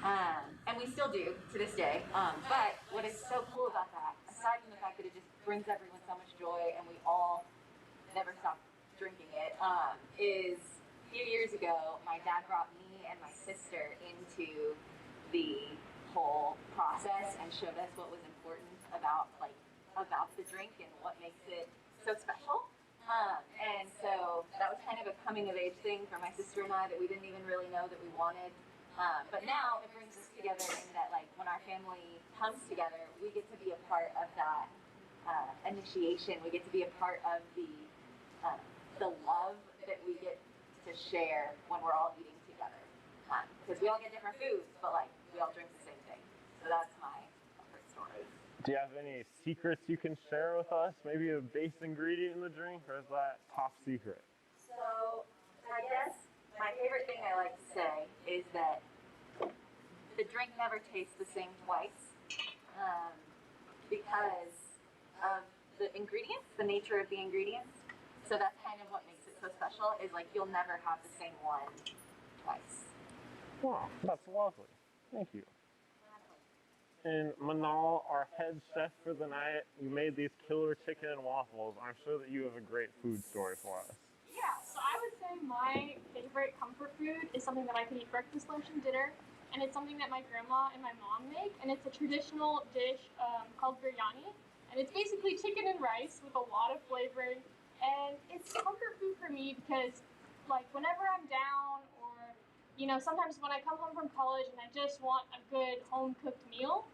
And we still do to this day. But what is so cool about that, aside from the fact that it just brings everyone so much joy and we all never stop drinking it, is a few years ago, my dad brought me and my sister into the whole process and showed us what was important about the drink and what makes it so special. And so that was kind of a coming of age thing for my sister and I that we didn't even really know that we wanted. But now it brings us together in that, like, when our family comes together, we get to be a part of that initiation. We get to be a part of the love that we get to share when we're all eating together. Because we all get different foods, but like we all drink the same thing. So that's my comfort story. Do you have any secrets you can share with us? Maybe a base ingredient in the drink, or is that top secret? So I guess my favorite thing I like to say is that the drink never tastes the same twice, because of the ingredients, the nature of the ingredients. So that's kind of what makes it so special, is like you'll never have the same one twice. Wow, that's lovely. Thank you. And Manal, our head chef for the night, you made these killer chicken and waffles. I'm sure that you have a great food story for us. Yeah, so I would say my favorite comfort food is something that I can eat breakfast, lunch, and dinner. And it's something that my grandma and my mom make. And it's a traditional dish called biryani. And it's basically chicken and rice with a lot of flavoring. And it's comfort food for me because, like, whenever I'm down, or, you know, sometimes when I come home from college and I just want a good home-cooked meal,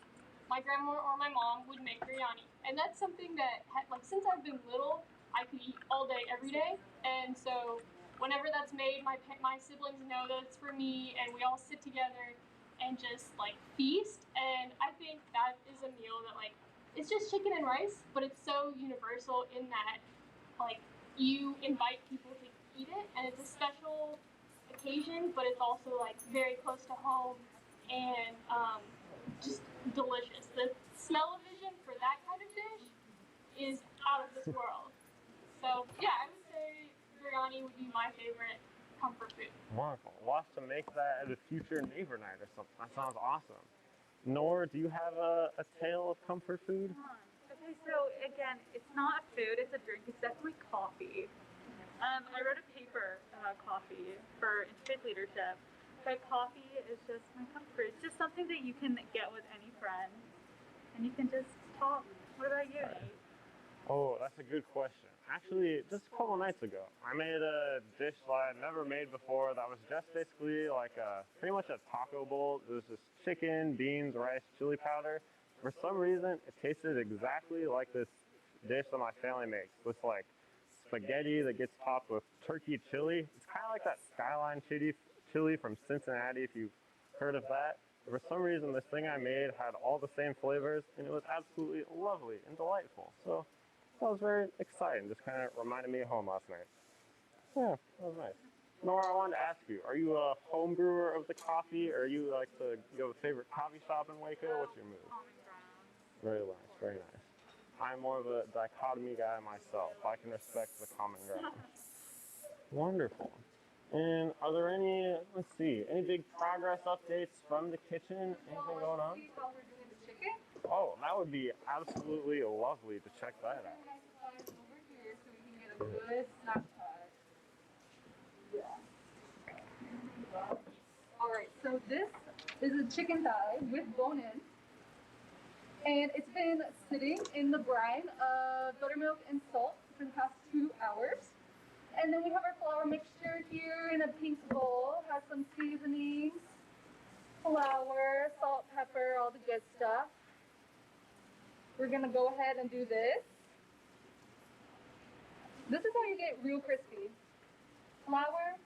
my grandma or my mom would make biryani. And that's something that, like, since I've been little, I could eat all day, every day. And so whenever that's made, my siblings know that it's for me, and we all sit together and just, like, feast. And I think that is a meal that, like, it's just chicken and rice, but it's so universal in that, like, you invite people to eat it, and it's a special occasion, but it's also, like, very close to home and just delicious. The smell-o-vision for that kind of dish is out of this world. So yeah, I would say biryani would be my favorite comfort food. Wonderful. We'll have to make that at a future neighbor night or something. That sounds awesome. Nor, do you have a tale of comfort food? Okay, so again, it's not a food, it's a drink. It's definitely coffee. I wrote a paper about coffee for Institute Leadership, but coffee is just my comfort. It's just something that you can get with any friend, and you can just talk. What about you, Nate? Oh, that's a good question. Actually, just a couple nights ago, I made a dish that I'd never made before that was just basically like pretty much a taco bowl. It was just chicken, beans, rice, chili powder. For some reason, it tasted exactly like this dish that my family makes. With like spaghetti that gets topped with turkey chili. It's kind of like that Skyline chili from Cincinnati, if you've heard of that. For some reason, this thing I made had all the same flavors, and it was absolutely lovely and delightful. So that was very exciting. Just kind of reminded me of home last night. Yeah, that was nice. Nora, I wanted to ask you, are you a home brewer of the coffee, or you like to go to a favorite coffee shop in Waco? What's your move? Common ground. Very nice, very nice. I'm more of a dichotomy guy myself. I can respect the common ground. Wonderful. And are there any, let's see, any big progress updates from the kitchen? Anything going on? See how we're doing the chicken? Oh, that would be absolutely lovely to check that out. Over here so we can get a good snapshot. Yeah. Alright, so this is a chicken thigh with bone in. And it's been sitting in the brine of buttermilk and salt for the past 2 hours. And then we have our flour mixture here in a pink bowl. Has some seasonings, flour, salt, pepper, all the good stuff. We're gonna go ahead and do this. This is how you get real crispy. Flour,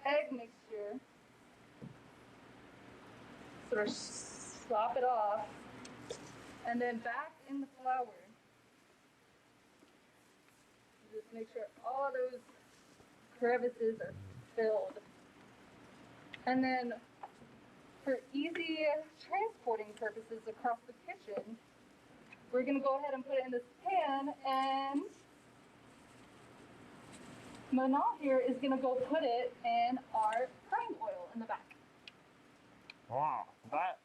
egg mixture. Sort of slop it off. And then back in the flour. Just make sure all those crevices are filled. And then for easy transporting purposes across the kitchen, we're gonna go ahead and put it in this pan, and Manal here is gonna go put it in our frying oil in the back. Wow, that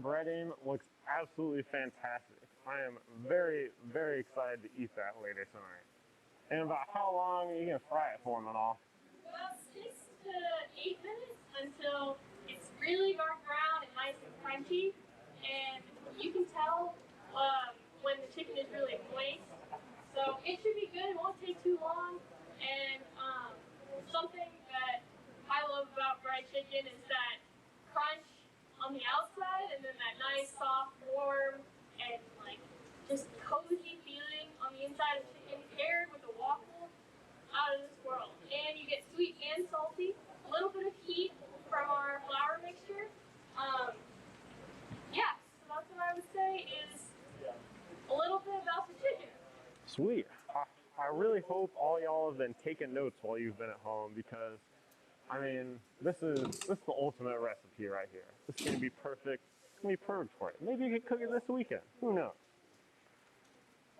breading looks absolutely fantastic. I am very, very excited to eat that later tonight. And about how long are you gonna fry it for, Manal? About 6 to 8 minutes until it's really dark brown and nice and crunchy. And you can tell when the chicken is really moist. So it should be good. It won't take too long. And something that I love about fried chicken is that crunch on the outside and then that nice, soft, warm, and like just cozy feeling on the inside of chicken paired with a waffle. Out of this world. And you get sweet and salty, a little bit of heat from our flour mixture. Yeah, so that's what I would say is a little bit about the chicken. Sweet. I really hope all y'all have been taking notes while you've been at home because, I mean, this is the ultimate recipe right here. This is gonna be perfect. It's gonna be perfect for it. Maybe you could cook it this weekend. Who knows?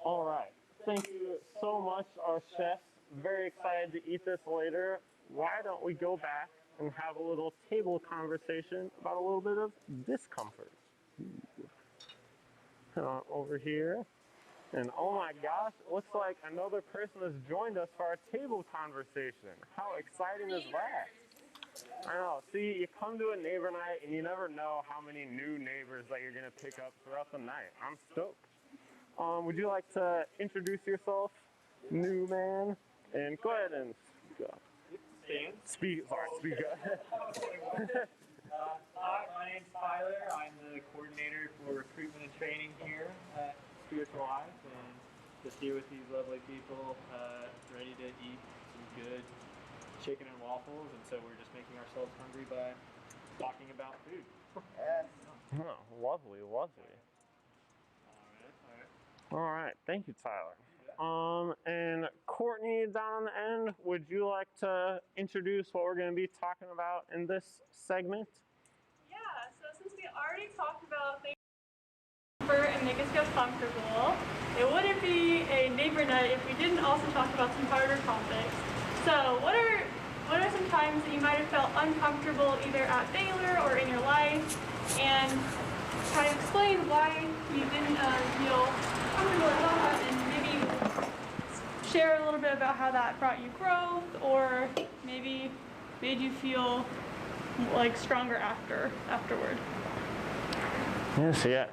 All right. Thank you so much, our chefs. Very excited to eat this later. Why don't we go back and have a little table conversation about a little bit of discomfort. Over here. And oh my gosh, it looks like another person has joined us for our table conversation. How exciting is that? I know. See, you come to a neighbor night and you never know how many new neighbors that you're going to pick up throughout the night. I'm stoked. Would you like to introduce yourself, new man? And go ahead and speak up. Hi, my name's Tyler. I'm the coordinator for recruitment and training here at Spiritual Life, and just here with these lovely people, ready to eat some good chicken and waffles. And so we're just making ourselves hungry by talking about food. Yes. Oh, lovely, lovely. All right. All right, thank you, Tyler. And Courtney down on the end, would you like to introduce what we're going to be talking about in this segment? Yeah, so since we already talked about things comfort and make us feel comfortable, it wouldn't be a neighbor night if we didn't also talk about some harder topics. So what are some times that you might have felt uncomfortable either at Baylor or in your life, and kind of explain why you didn't feel comfortable at that, and maybe share a little bit about how that brought you growth or maybe made you feel like stronger afterward. Yes.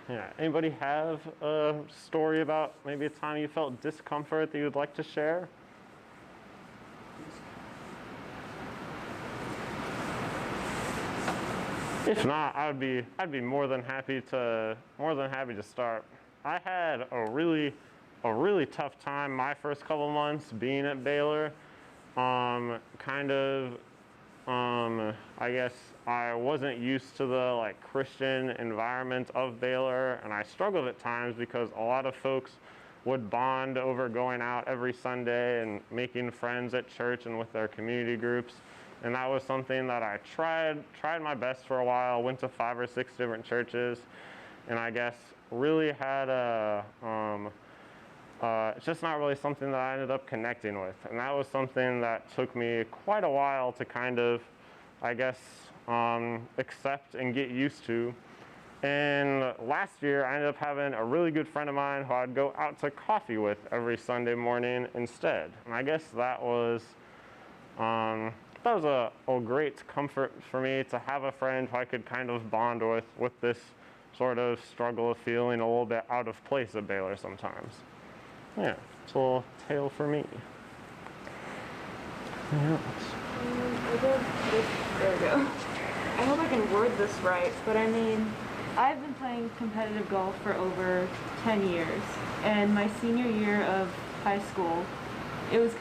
Yeah. Anybody have a story about maybe a time you felt discomfort that you would like to share? If not, I'd be more than happy to start. I had a really tough time my first couple months being at Baylor. I guess I wasn't used to the Christian environment of Baylor, and I struggled at times because a lot of folks would bond over going out every Sunday and making friends at church and with their community groups. And that was something that I tried my best for a while, went to 5 or 6 different churches, and I guess really had it's just not really something that I ended up connecting with. And that was something that took me quite a while to kind of, I guess, accept and get used to. And last year, I ended up having a really good friend of mine who I'd go out to coffee with every Sunday morning instead. And I guess that was a great comfort for me to have a friend who I could kind of bond with this sort of struggle of feeling a little bit out of place at Baylor sometimes. Yeah, it's a little tale for me. Yeah. There we go. I hope I can word this right, but I mean, I've been playing competitive golf for over 10 years, and my senior year of high school, it was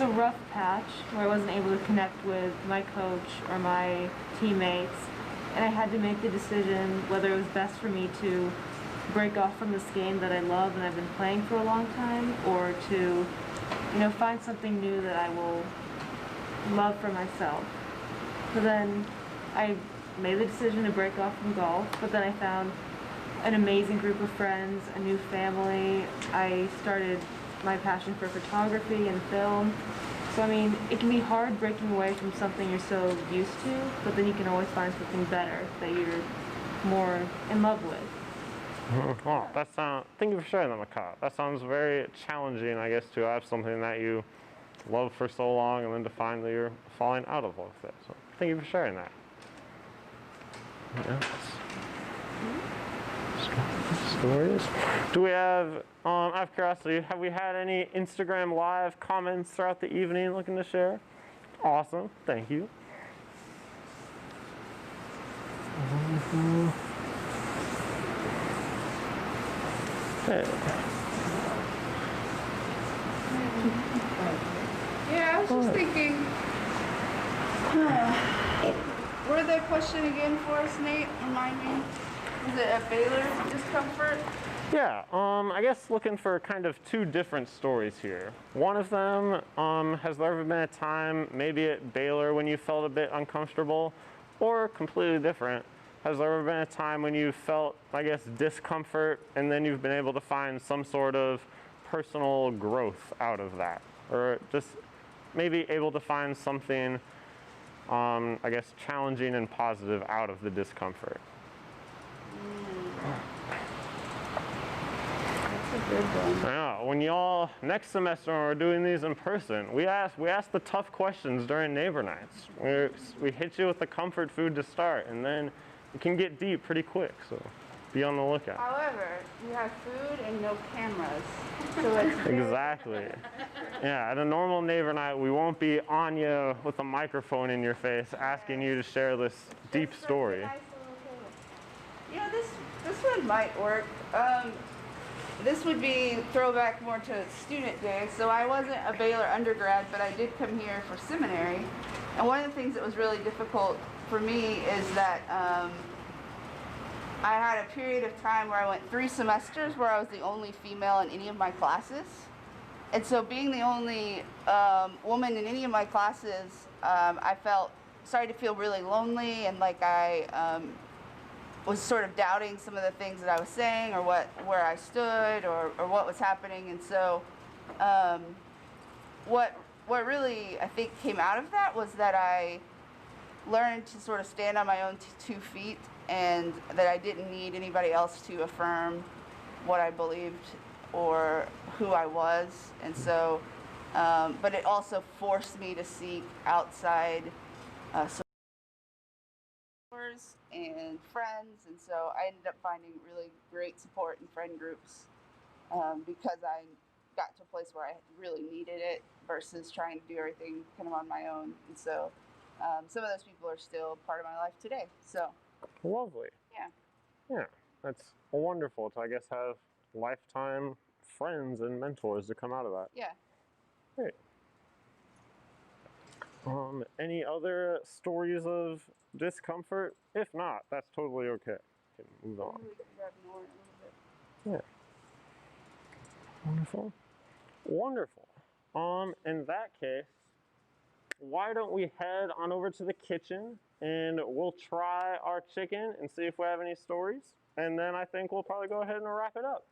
a rough patch where I wasn't able to connect with my coach or my teammates, and I had to make the decision whether it was best for me to break off from this game that I love and I've been playing for a long time, or to, find something new that I will love for myself. So then I made the decision to break off from golf, but then I found an amazing group of friends, a new family. I started my passion for photography and film, So I mean, it can be hard breaking away from something you're so used to, but then you can always find something better that you're more in love with. Oh, thank you for sharing that, Makat. That sounds very challenging, I guess, to have something that you love for so long and then to find that you're falling out of love with it. So thank you for sharing that. Yes. Stories. Do we have, out of curiosity, have we had any Instagram live comments throughout the evening looking to share? Awesome, thank you. Hey. Yeah, I was just thinking, what the question again for us, Nate? Remind me. Was it a Baylor discomfort? Yeah, I guess looking for kind of two different stories here. One of them, has there ever been a time, maybe at Baylor, when you felt a bit uncomfortable, or completely different? Has there ever been a time when you felt, I guess, discomfort, and then you've been able to find some sort of personal growth out of that? Or just maybe able to find something, I guess, challenging and positive out of the discomfort? Good one. Yeah, when y'all, next semester when we're doing these in person, we ask the tough questions during neighbor nights. We hit you with the comfort food to start, and then it can get deep pretty quick, so be on the lookout. However, you have food and no cameras, so it's Exactly. Yeah, at a normal neighbor night, we won't be on you with a microphone in your face asking you to share this deep story. Nice little table. You know, this one might work. This would be throwback more to student days. So I wasn't a Baylor undergrad, but I did come here for seminary. And one of the things that was really difficult for me is that I had a period of time where I went 3 semesters where I was the only female in any of my classes. And so being the only woman in any of my classes, I started to feel really lonely, and like I was sort of doubting some of the things that I was saying, or where I stood, or what was happening. And so what really I think came out of that was that I learned to sort of stand on my own 2 feet, and that I didn't need anybody else to affirm what I believed or who I was. And so but it also forced me to seek outside mentors and friends, and so I ended up finding really great support in friend groups because I got to a place where I really needed it versus trying to do everything kind of on my own. And so some of those people are still part of my life today. So Lovely. Yeah, that's wonderful to, I guess, have lifetime friends and mentors to come out of that. yeah. Great. Any other stories of discomfort? If not, that's totally okay. We can move on. Maybe we can grab more in a little bit. Yeah. Wonderful. Wonderful. In that case, why don't we head on over to the kitchen and we'll try our chicken and see if we have any stories. And then I think we'll probably go ahead and wrap it up.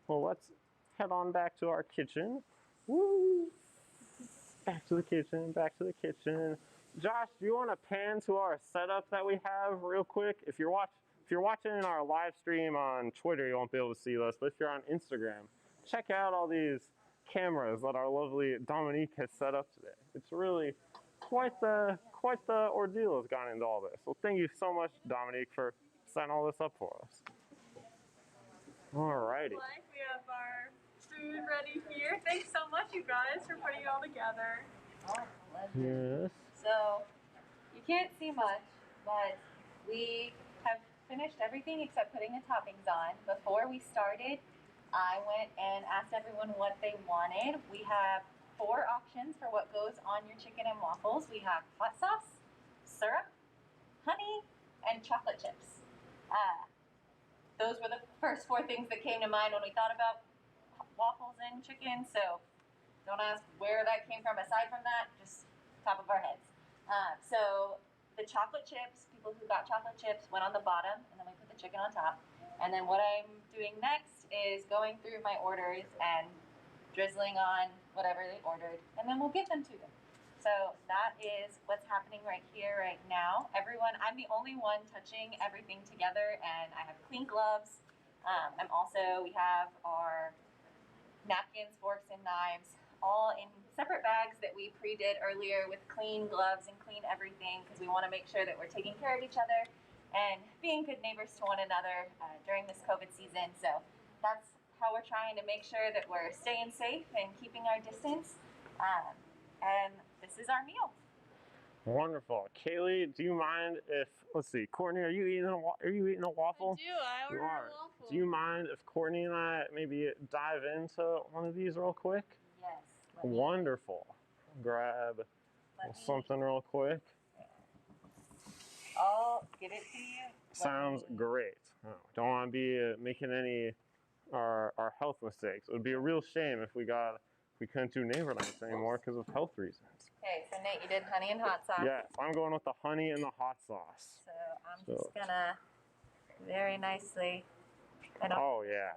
Well, let's head on back to our kitchen. Woo! Back to the kitchen, back to the kitchen. Josh, do you want to pan to our setup that we have real quick? If you're watching our live stream on Twitter, you won't be able to see this, but if you're on Instagram, check out all these cameras that our lovely Dominique has set up today. It's really quite the ordeal has gone into all this. So thank you so much, Dominique, for setting all this up for us. Alrighty. We have our food ready here. Thanks so much, you guys, for putting it all together. Yes. So you can't see much, but we have finished everything except putting the toppings on. Before we started, I went and asked everyone what they wanted. We have 4 options for what goes on your chicken and waffles. We have hot sauce, syrup, honey, and chocolate chips. Those were the first 4 things that came to mind when we thought about waffles and chicken. So don't ask where that came from. Aside from that, just top of our heads. So the chocolate chips, people who got chocolate chips went on the bottom, and then we put the chicken on top. And then what I'm doing next is going through my orders and drizzling on whatever they ordered, and then we'll give them to them. So that is what's happening right here, right now. Everyone, I'm the only one touching everything together, and I have clean gloves. We have our napkins, forks, and knives all in separate bags that we pre-did earlier with clean gloves and clean everything, because we want to make sure that we're taking care of each other and being good neighbors to one another during this COVID season. So that's how we're trying to make sure that we're staying safe and keeping our distance. And this is our meal. Wonderful. Kaylee, do you mind if, let's see, Courtney, are you eating a waffle? I ordered a waffle. Do you mind if Courtney and I maybe dive into one of these real quick? Yes. Wonderful. Grab something real quick. I'll get it to you. Sounds great. Oh, don't want to be making any our health mistakes. It would be a real shame if we couldn't do neighbor nights anymore because of health reasons. Okay, so Nate, you did honey and hot sauce. Yes, I'm going with the honey and the hot sauce. So I'm just gonna very nicely. Oh yeah,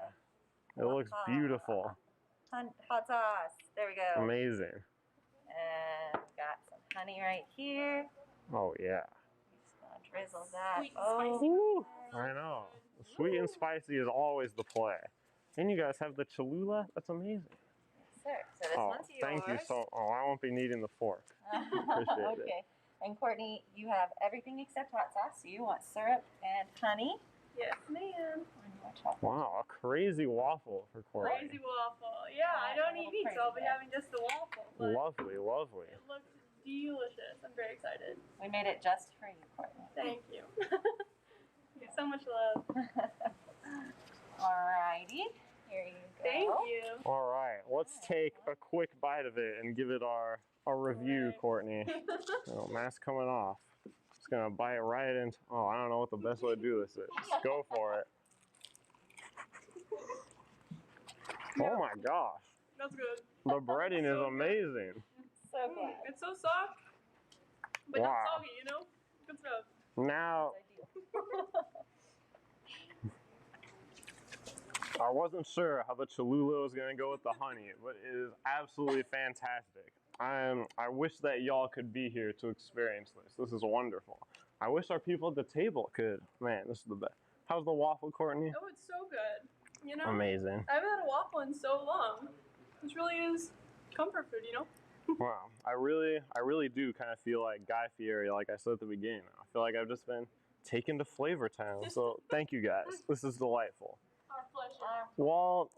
it looks beautiful. Hot sauce. There we go. Amazing. And got some honey right here. Oh yeah. Just gonna drizzle that. Sweet and spicy. Ooh, I know. Sweet and spicy is always the play. And you guys have the Cholula. That's amazing. Yes, sir. So this one's yours. Thank you I won't be needing the fork. Appreciate it. Okay. And Courtney, you have everything except hot sauce. So you want syrup and honey. Yes, ma'am. Wow, a crazy waffle for Courtney. Crazy waffle. Yeah, I don't eat meat, so I'll be having just the waffle. Lovely, lovely. It looks delicious. I'm very excited. We made it just for you, Courtney. Thank you. So much love. Alrighty. Here you go. Thank you. All right, let's take a quick bite of it and give it our review, Courtney. Oh, mask coming off. Just gonna bite it right into. Oh, I don't know what the best way to do this is. Just go for it. Oh my gosh. That's good. The breading is amazing. So good. It's so soft, but not soggy, you know? Good stuff. Now, I wasn't sure how the Cholula was gonna go with the honey, but it is absolutely fantastic. I wish that y'all could be here to experience this. This is wonderful. I wish our people at the table could. Man, this is the best. How's the waffle, Courtney? Oh, it's so good. You know? Amazing. I haven't had a waffle in so long. This really is comfort food, you know? Wow, I really do kind of feel like Guy Fieri, like I said at the beginning. I feel like I've just been taken to Flavor Town. So thank you guys. This is delightful. Our pleasure. While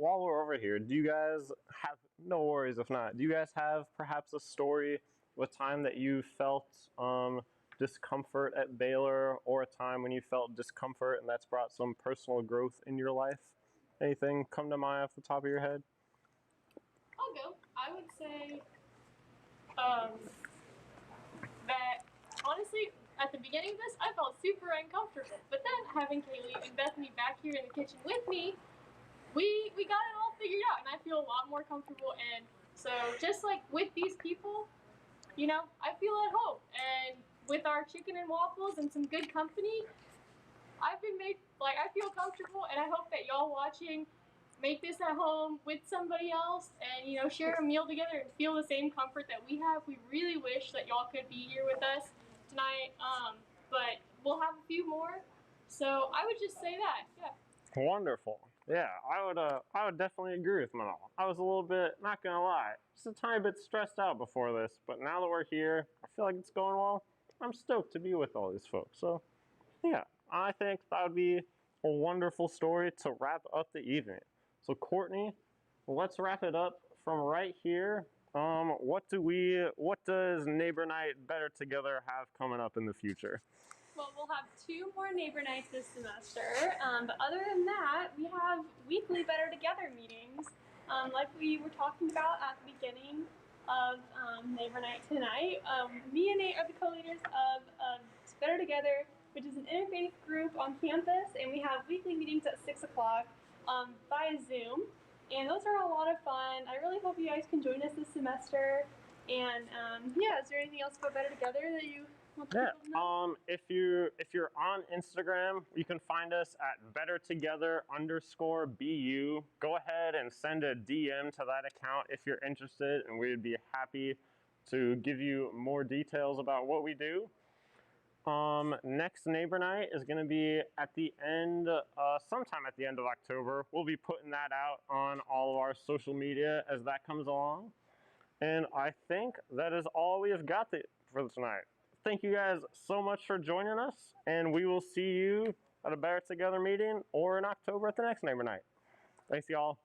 we're over here, do you guys have, no worries if not, do you guys have perhaps a story of a time that you felt discomfort at Baylor, or a time when you felt discomfort and that's brought some personal growth in your life? Anything come to mind off the top of your head? I'll go. I would say that honestly, at the beginning of this, I felt super uncomfortable. But then having Kaylee and Bethany back here in the kitchen with me, we got it all figured out, and I feel a lot more comfortable. And so just like with these people, you know, I feel at home. And with our chicken and waffles and some good company, I've been made, like, I feel comfortable, and I hope that y'all watching make this at home with somebody else and, you know, share a meal together and feel the same comfort that we have. We really wish that y'all could be here with us tonight, but we'll have a few more. So I would just say that, yeah. Wonderful. Yeah, I would definitely agree with Manal. I was a little bit, not gonna lie, just a tiny bit stressed out before this, but now that we're here, I feel like it's going well. I'm stoked to be with all these folks. So, yeah, I think that would be a wonderful story to wrap up the evening. So, Courtney, let's wrap it up from right here. What does Neighbor Night Better Together have coming up in the future? Well, we'll have 2 more neighbor nights this semester, but other than that, we have weekly Better Together meetings, like we were talking about at the beginning of Neighbor Night tonight. Me and Nate are the co-leaders of Better Together, which is an interfaith group on campus, and we have weekly meetings at 6 o'clock via Zoom, and those are a lot of fun. I really hope you guys can join us this semester, and yeah, is there anything else about Better Together that you want people to know? If you're on Instagram, you can find us at bettertogether_BU. Go ahead and send a DM to that account if you're interested, and we'd be happy to give you more details about what we do. Next neighbor night is going to be at the end, sometime at the end of October. We'll be putting that out on all of our social media as that comes along. And I think that is all we have got for tonight. Thank you guys so much for joining us, and we will see you at a Bear Together meeting or in October at the next neighbor night. Thanks, y'all.